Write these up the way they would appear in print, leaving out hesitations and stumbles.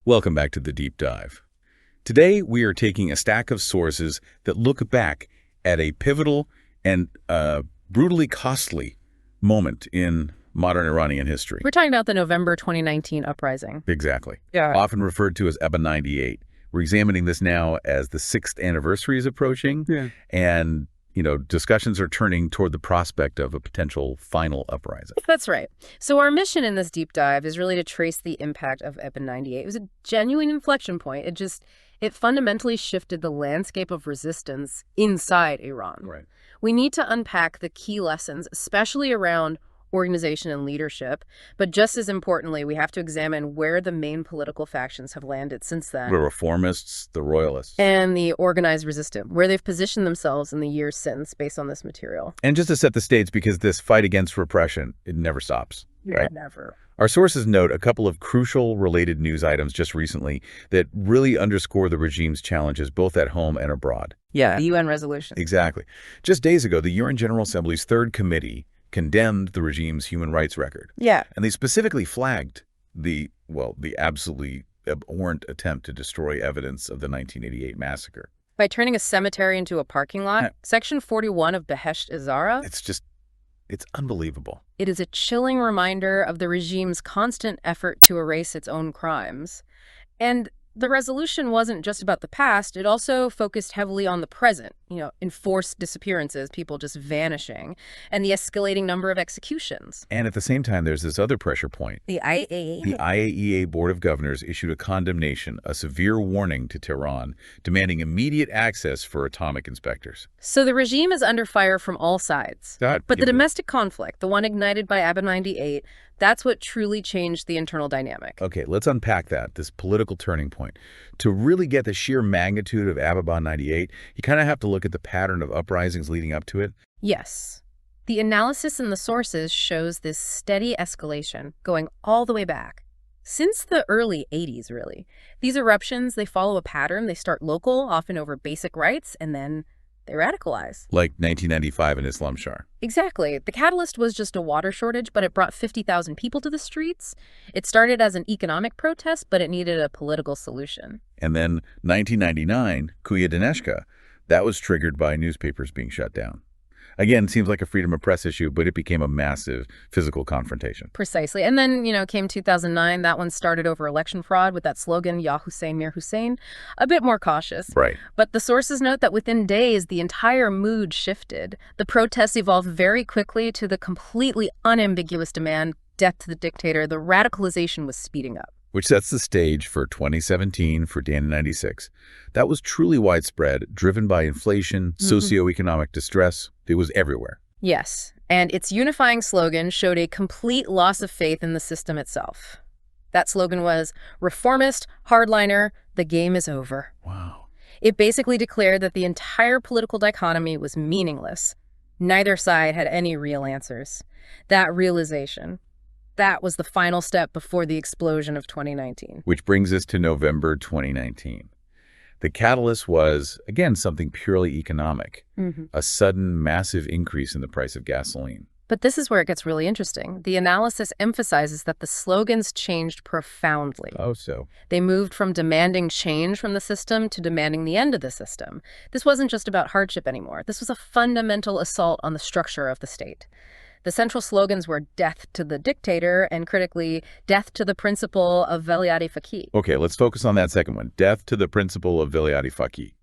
Welcome back to the Deep Dive. Today, we are taking a stack of sources that look back at a pivotal and brutally costly moment in modern Iranian history. We're talking about the November 2019 uprising. Exactly. Yeah. Often referred to as Aban 98. We're examining this now as the 6th anniversary is approaching. Yeah. And, discussions are turning toward the prospect of a potential final uprising. That's right. So our mission in this deep dive is really to trace the impact of Aban 98. It was a genuine inflection point. It fundamentally shifted the landscape of resistance inside Iran. Right. We need to unpack the key lessons, especially around organization and leadership. But just as importantly, we have to examine where the main political factions have landed since then. The Reformists, the royalists. And the organized resistance, where they've positioned themselves in the years since based on this material. And just to set the stage, because this fight against repression, it never stops. Right? Never. Our sources note a couple of crucial related news items just recently that really underscore the regime's challenges both at home and abroad. Yeah, the UN resolution. Exactly. Just days ago, the UN General Assembly's Third Committee condemned the regime's human rights record. Yeah. And they specifically flagged the absolutely abhorrent attempt to destroy evidence of the 1988 massacre. By turning a cemetery into a parking lot, Section 41 of Behesht Izara. It's unbelievable. It is a chilling reminder of the regime's constant effort to erase its own crimes. And the resolution wasn't just about the past, it also focused heavily on the present, enforced disappearances, people just vanishing, and the escalating number of executions. And at the same time, there's this other pressure point. The IAEA. The IAEA Board of Governors issued a condemnation, a severe warning to Tehran, demanding immediate access for atomic inspectors. So the regime is under fire from all sides. But the domestic conflict, the one ignited by Aban 98, that's what truly changed the internal dynamic. Okay, let's unpack that, this political turning point. To really get the sheer magnitude of Aban 98, you kind of have to look at the pattern of uprisings leading up to it. Yes. The analysis in the sources shows this steady escalation going all the way back. Since the early 80s, really. These eruptions, they follow a pattern. They start local, often over basic rights, and then they radicalize. Like 1995 in Islamshar. Exactly. The catalyst was just a water shortage, but it brought 50,000 people to the streets. It started as an economic protest, but it needed a political solution. And then 1999, Qiyam-e that was triggered by newspapers being shut down. Again, seems like a freedom of press issue, but it became a massive physical confrontation. Precisely. And then, came 2009. That one started over election fraud with that slogan, Ya Hussein, Mir Hussein. A bit more cautious. Right. But the sources note that within days, the entire mood shifted. The protests evolved very quickly to the completely unambiguous demand, death to the dictator. The radicalization was speeding up. Which sets the stage for 2017 for Dan 96. That was truly widespread, driven by inflation, socioeconomic distress. It was everywhere. Yes, and its unifying slogan showed a complete loss of faith in the system itself. That slogan was, reformist, hardliner, the game is over. Wow. It basically declared that the entire political dichotomy was meaningless. Neither side had any real answers. That realization, that was the final step before the explosion of 2019. Which brings us to November 2019. The catalyst was, again, something purely economic, a sudden, massive increase in the price of gasoline. But this is where it gets really interesting. The analysis emphasizes that the slogans changed profoundly. Oh, so? They moved from demanding change from the system to demanding the end of the system. This wasn't just about hardship anymore. This was a fundamental assault on the structure of the state. The central slogans were death to the dictator and, critically, death to the principle of velayat-e faqih. Okay, let's focus on that second one. Death to the principle of velayat-e faqih.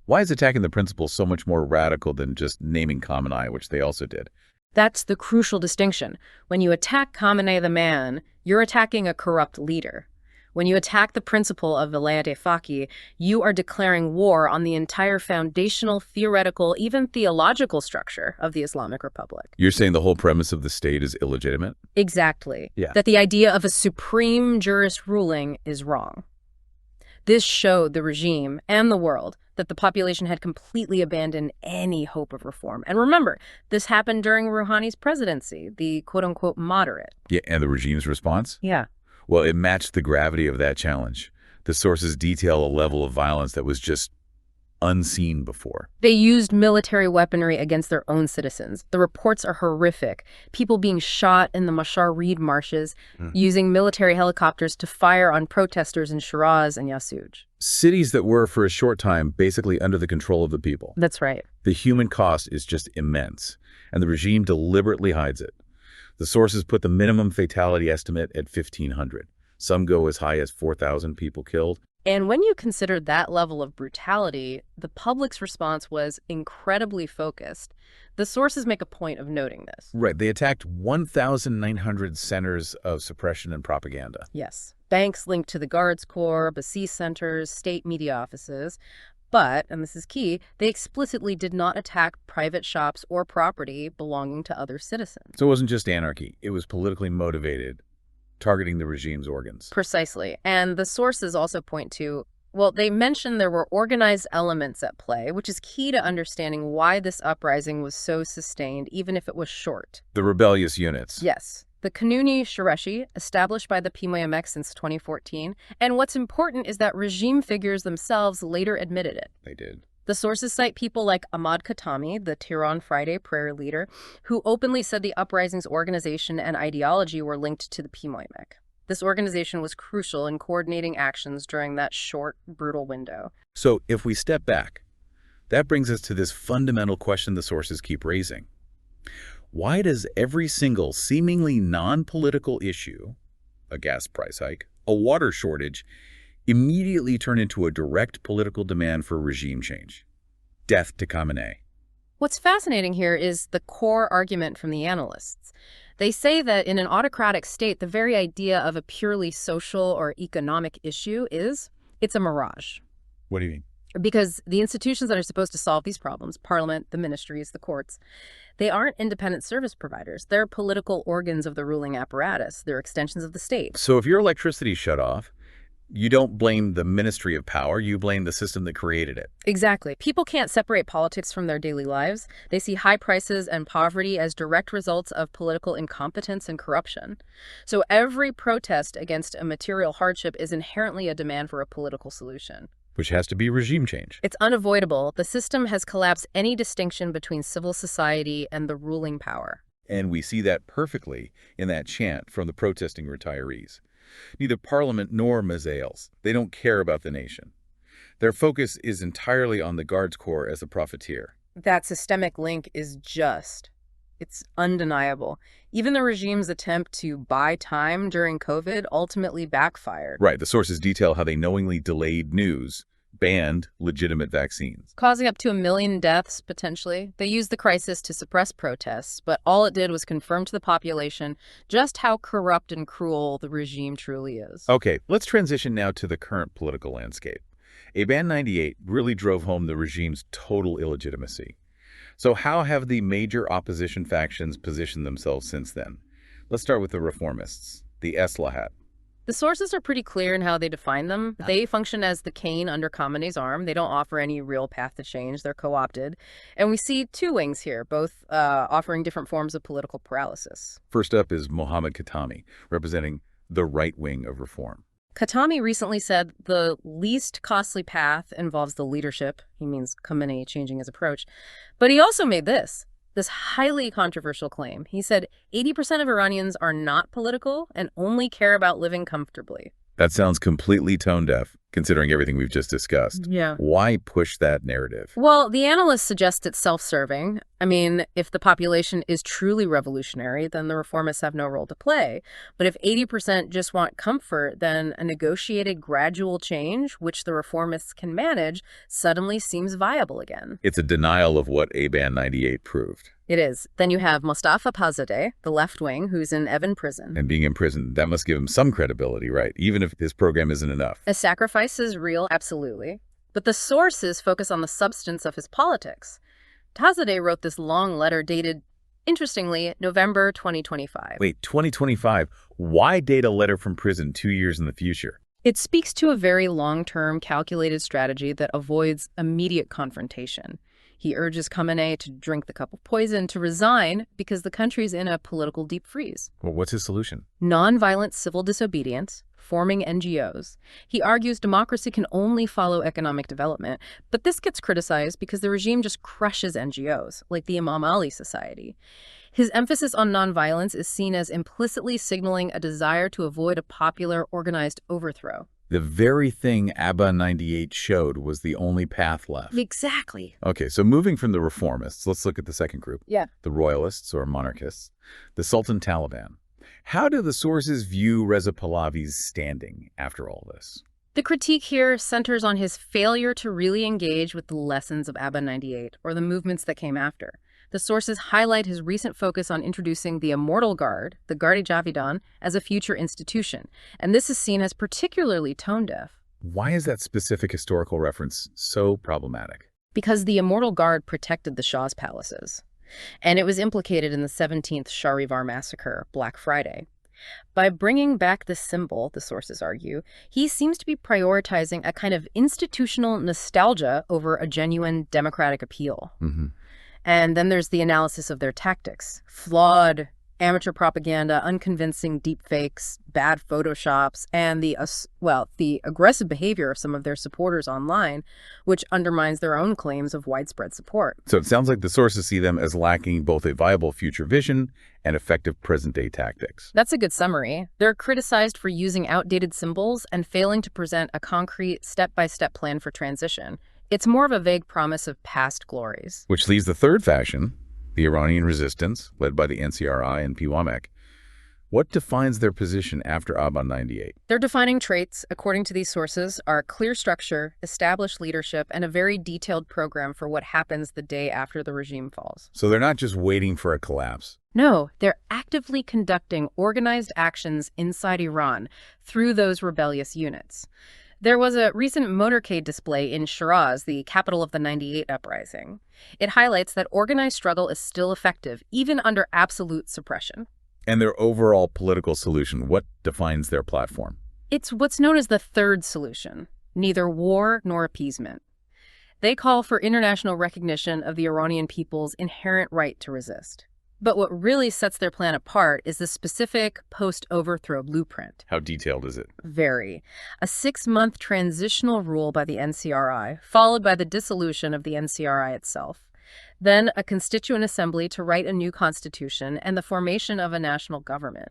Why is attacking the principle so much more radical than just naming Khamenei, which they also did? That's the crucial distinction. When you attack Khamenei the man, you're attacking a corrupt leader. When you attack the principle of velayat-e faqih, you are declaring war on the entire foundational, theoretical, even theological structure of the Islamic Republic. You're saying the whole premise of the state is illegitimate? Exactly. Yeah. That the idea of a supreme jurist ruling is wrong. This showed the regime and the world that the population had completely abandoned any hope of reform. And remember, this happened during Rouhani's presidency, the quote-unquote moderate. Yeah, and the regime's response? Yeah. Well, it matched the gravity of that challenge. The sources detail a level of violence that was just unseen before. They used military weaponry against their own citizens. The reports are horrific. People being shot in the Mashar Reed marshes, using military helicopters to fire on protesters in Shiraz and Yasuj. Cities that were, for a short time, basically under the control of the people. That's right. The human cost is just immense, and the regime deliberately hides it. The sources put the minimum fatality estimate at 1,500. Some go as high as 4,000 people killed. And when you consider that level of brutality, the public's response was incredibly focused. The sources make a point of noting this. Right. They attacked 1,900 centers of suppression and propaganda. Yes. Banks linked to the Guards Corps, Bassi centers, state media offices. But, and this is key, they explicitly did not attack private shops or property belonging to other citizens. So it wasn't just anarchy. It was politically motivated, targeting the regime's organs. Precisely. And the sources also point to, well, they mention there were organized elements at play, which is key to understanding why this uprising was so sustained, even if it was short. The rebellious units. Yes. The Kanuni Shirashi, established by the PMYMX since 2014. And what's important is that regime figures themselves later admitted it. They did. The sources cite people like Ahmad Khatami, the Tehran Friday Prayer leader, who openly said the uprising's organization and ideology were linked to the PMYMX. This organization was crucial in coordinating actions during that short, brutal window. So if we step back, that brings us to this fundamental question the sources keep raising. Why does every single seemingly non-political issue, a gas price hike, a water shortage, immediately turn into a direct political demand for regime change? Death to Khamenei. What's fascinating here is the core argument from the analysts. They say that in an autocratic state, the very idea of a purely social or economic issue it's a mirage. What do you mean? Because the institutions that are supposed to solve these problems, parliament, the ministries, the courts, they aren't independent service providers. They're political organs of the ruling apparatus. They're extensions of the state. So if your electricity's shut off, you don't blame the Ministry of Power, you blame the system that created it. Exactly. People can't separate politics from their daily lives. They see high prices and poverty as direct results of political incompetence and corruption. So every protest against a material hardship is inherently a demand for a political solution. Which has to be regime change. It's unavoidable. The system has collapsed any distinction between civil society and the ruling power. And we see that perfectly in that chant from the protesting retirees. Neither Parliament nor Mazales. They don't care about the nation. Their focus is entirely on the Guards Corps as a profiteer. That systemic link is it's undeniable. Even the regime's attempt to buy time during COVID ultimately backfired. Right. The sources detail how they knowingly delayed news, banned legitimate vaccines. Causing up to 1 million deaths, potentially. They used the crisis to suppress protests, but all it did was confirm to the population just how corrupt and cruel the regime truly is. Okay, let's transition now to the current political landscape. Aban 98 really drove home the regime's total illegitimacy. So how have the major opposition factions positioned themselves since then? Let's start with the Reformists, the Eslahat. The sources are pretty clear in how they define them. They function as the cane under Khamenei's arm. They don't offer any real path to change. They're co-opted. And we see two wings here, both offering different forms of political paralysis. First up is Mohammad Khatami, representing the right wing of reform. Khatami recently said the least costly path involves the leadership. He means Khamenei changing his approach. But he also made this highly controversial claim. He said 80% of Iranians are not political and only care about living comfortably. That sounds completely tone-deaf, considering everything we've just discussed. Yeah. Why push that narrative? Well, the analysts suggest it's self-serving. I mean, if the population is truly revolutionary, then the reformists have no role to play. But if 80% just want comfort, then a negotiated gradual change, which the reformists can manage, suddenly seems viable again. It's a denial of what Aban 98 proved. It is. Then you have Mustafa Pazadeh, the left wing, who's in Evin prison. And being in prison, that must give him some credibility, right? Even if his program isn't enough. A sacrifice is real, absolutely. But the sources focus on the substance of his politics. Pazadeh wrote this long letter dated, interestingly, November 2025. Wait, 2025? Why date a letter from prison 2 years in the future? It speaks to a very long-term, calculated strategy that avoids immediate confrontation. He urges Khamenei to drink the cup of poison, to resign, because the country's in a political deep freeze. Well, what's his solution? Nonviolent civil disobedience, forming NGOs. He argues democracy can only follow economic development, but this gets criticized because the regime just crushes NGOs, like the Imam Ali Society. His emphasis on nonviolence is seen as implicitly signaling a desire to avoid a popular, organized overthrow. The very thing Aban 98 showed was the only path left. Exactly. Okay, so moving from the Reformists, let's look at the second group. Yeah. The royalists or monarchists, the Sultan Taliban. How do the sources view Reza Pahlavi's standing after all this? The critique here centers on his failure to really engage with the lessons of Aban 98, or the movements that came after. The sources highlight his recent focus on introducing the Immortal Guard, the Garde-i-Javidan, as a future institution, and this is seen as particularly tone-deaf. Why is that specific historical reference so problematic? Because the Immortal Guard protected the Shah's palaces, and it was implicated in the 17th Shahrivar massacre, Black Friday. By bringing back this symbol, the sources argue, he seems to be prioritizing a kind of institutional nostalgia over a genuine democratic appeal. Mm-hmm. And then there's the analysis of their tactics. Flawed amateur propaganda, unconvincing deepfakes, bad photoshops, and the aggressive behavior of some of their supporters online, which undermines their own claims of widespread support. So it sounds like the sources see them as lacking both a viable future vision and effective present-day tactics. That's a good summary. They're criticized for using outdated symbols and failing to present a concrete, step-by-step plan for transition. It's more of a vague promise of past glories. Which leaves the third faction, the Iranian Resistance, led by the NCRI and PWAMEC. What defines their position after Aban 98? Their defining traits, according to these sources, are clear structure, established leadership, and a very detailed program for what happens the day after the regime falls. So they're not just waiting for a collapse. No, they're actively conducting organized actions inside Iran through those rebellious units. There was a recent motorcade display in Shiraz, the capital of the 98 uprising. It highlights that organized struggle is still effective, even under absolute suppression. And their overall political solution, what defines their platform? It's what's known as the third solution, neither war nor appeasement. They call for international recognition of the Iranian people's inherent right to resist. But what really sets their plan apart is the specific post-overthrow blueprint. How detailed is it? Very. A 6-month transitional rule by the NCRI, followed by the dissolution of the NCRI itself. Then a constituent assembly to write a new constitution and the formation of a national government.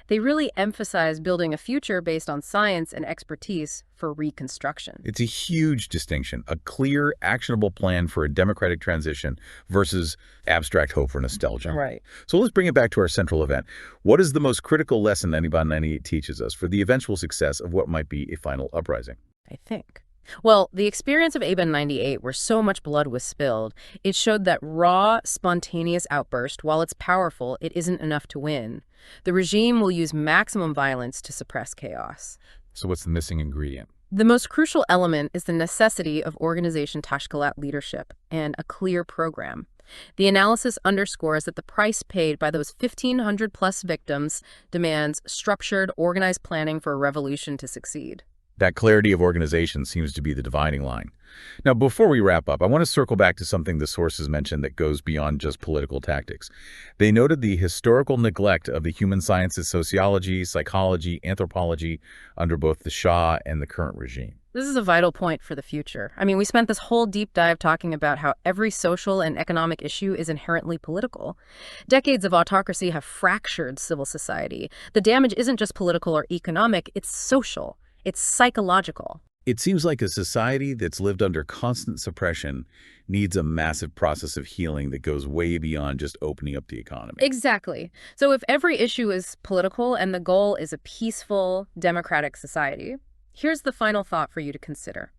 They really emphasize building a future based on science and expertise for reconstruction. It's a huge distinction, a clear, actionable plan for a democratic transition versus abstract hope for nostalgia. Right. So let's bring it back to our central event. What is the most critical lesson that Aban 98 teaches us for the eventual success of what might be a final uprising? I think. Well, the experience of Aban 98, where so much blood was spilled, it showed that raw, spontaneous outburst, while it's powerful, it isn't enough to win. The regime will use maximum violence to suppress chaos. So what's the missing ingredient? The most crucial element is the necessity of organization Tashkilat leadership and a clear program. The analysis underscores that the price paid by those 1,500-plus victims demands structured, organized planning for a revolution to succeed. That clarity of organization seems to be the dividing line. Now, before we wrap up, I want to circle back to something the sources mentioned that goes beyond just political tactics. They noted the historical neglect of the human sciences, sociology, psychology, anthropology under both the Shah and the current regime. This is a vital point for the future. I mean, we spent this whole deep dive talking about how every social and economic issue is inherently political. Decades of autocracy have fractured civil society. The damage isn't just political or economic, it's social. It's psychological. It seems like a society that's lived under constant suppression needs a massive process of healing that goes way beyond just opening up the economy. Exactly. So if every issue is political and the goal is a peaceful, democratic society, here's the final thought for you to consider.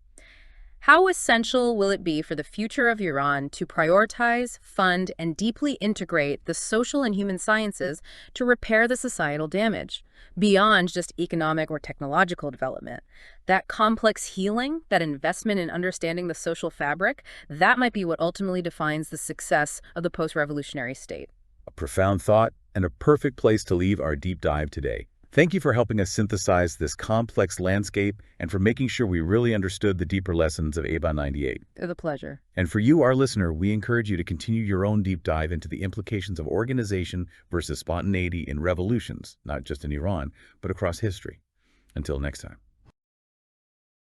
How essential will it be for the future of Iran to prioritize, fund, and deeply integrate the social and human sciences to repair the societal damage, beyond just economic or technological development? That complex healing, that investment in understanding the social fabric, that might be what ultimately defines the success of the post-revolutionary state. A profound thought and a perfect place to leave our deep dive today. Thank you for helping us synthesize this complex landscape and for making sure we really understood the deeper lessons of Aban 98. It's a pleasure. And for you, our listener, we encourage you to continue your own deep dive into the implications of organization versus spontaneity in revolutions, not just in Iran, but across history. Until next time.